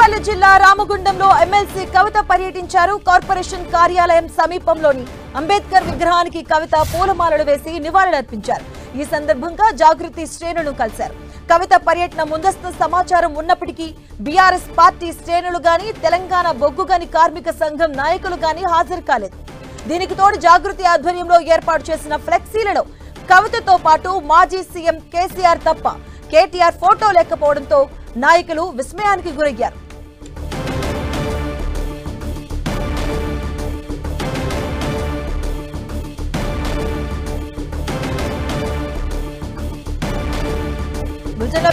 పెద్దపల్లి జిల్లా రామగుండంలో ఎమ్మెల్సీ కవిత పర్యటించారు. కార్పొరేషన్ కార్యాలయం సమీపంలోని అంబేద్కర్ విగ్రహానికి కవిత పూలమాలలు వేసి నివాళులర్పించారు. ఈ సందర్భంగా జాగృతి శ్రేణులను కలిశారు. కవిత పర్యటన ముందస్తు సమాచారం ఉన్నప్పటికీ బీఆర్ఎస్ పార్టీ శ్రేణులు గాని, తెలంగాణ బొగ్గుగని కార్మిక సంఘం నాయకులు గాని హాజరు కాలేదు. దీనికి తోడు జాగృతి ఆధ్వర్యంలో ఏర్పాటు చేసిన ఫ్లెక్సీలలో కవితతో పాటు మాజీ సీఎం కేసీఆర్ తప్ప కేటీఆర్ ఫోటో లేకపోవడంతో నాయకులు విస్మయానికి గురయ్యారు.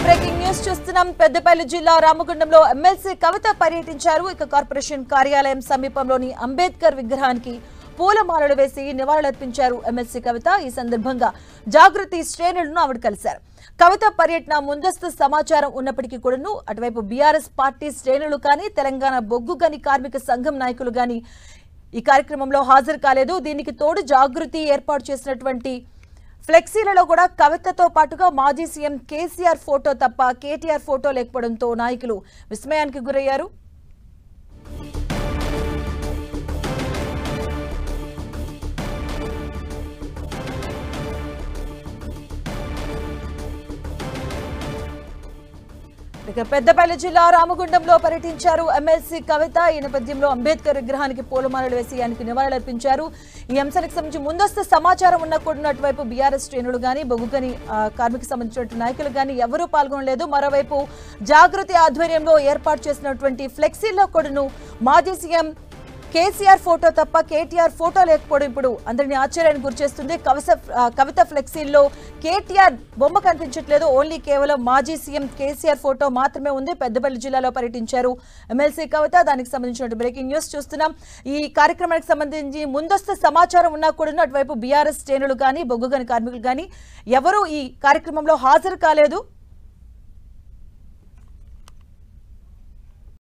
బ్రేకింగ్ న్యూస్ చూస్తున్నాం. పెద్దపల్లి జిల్లా రామగుండంలో ఎమ్మెల్సీ కవిత పర్యటించారు. ఇక కార్పొరేషన్ కార్యాలయం సమీపంలోని అంబేద్కర్ విగ్రహానికి పూలమాలలు వేసి నివాళులర్పించారు ఎమ్మెల్సీ కవిత. ఈ సందర్భంగా జాగృతి శ్రేణులను ఆవిడ కలిశారు. కవిత పర్యటన ముందస్తు సమాచారం ఉన్నప్పటికీ కూడాను అటువైపు బీఆర్ఎస్ పార్టీ శ్రేణులు కానీ, తెలంగాణ బొగ్గు గని కార్మిక సంఘం నాయకులు కానీ ఈ కార్యక్రమంలో హాజరు కాలేదు. దీనికి తోడు జాగృతి ఏర్పాటు చేసినటువంటి ఫ్లెక్సీలలో కూడా కవితతో పాటుగా మాజీ సీఎం కేసీఆర్ ఫోటో తప్ప కేటీఆర్ ఫోటో లేకపోవడంతో నాయకులు విస్మయానికి గురయ్యారు. పెద్దపల్లి జిల్లా రామగుండంలో పర్యటించారు ఎమ్మెల్సీ కవిత. ఈ నేపథ్యంలో అంబేద్కర్ విగ్రహానికి పూలమాలలు వేసి ఆయనకు నివాళులర్పించారు. ఈ అంశానికి సంబంధించి ముందస్తు సమాచారం ఉన్న కూడా అటువైపు బీఆర్ఎస్ శ్రేణులు కానీ, బొగ్గుగని కార్మిక సంబంధించిన నాయకులు కానీ ఎవరూ పాల్గొనలేదు. మరోవైపు జాగృతి ఆధ్వర్యంలో ఏర్పాటు చేసినటువంటి ఫ్లెక్సీల్లో కూడాను మాజీ సీఎం కేసీఆర్ ఫోటో తప్ప కేటీఆర్ ఫోటో లేకపోవడం ఇప్పుడు అందరినీ ఆశ్చర్యానికి గురిచేస్తుంది. కవిత ఫ్లెక్సీల్లో కేటీఆర్ బొమ్మ కనిపించట్లేదు. ఓన్లీ కేవలం మాజీ సీఎం కేసీఆర్ ఫోటో మాత్రమే ఉంది. పెద్దపల్లి జిల్లాలో పర్యటించారు ఎమ్మెల్సీ కవిత. దానికి సంబంధించిన బ్రేకింగ్ న్యూస్ చూస్తున్నాం. ఈ కార్యక్రమానికి సంబంధించి ముందస్తు సమాచారం ఉన్నా కూడా అటువైపు బీఆర్ఎస్ శ్రేణులు కానీ, బొగ్గుగని కార్మికులు కానీ ఎవరూ ఈ కార్యక్రమంలో హాజరు కాలేదు.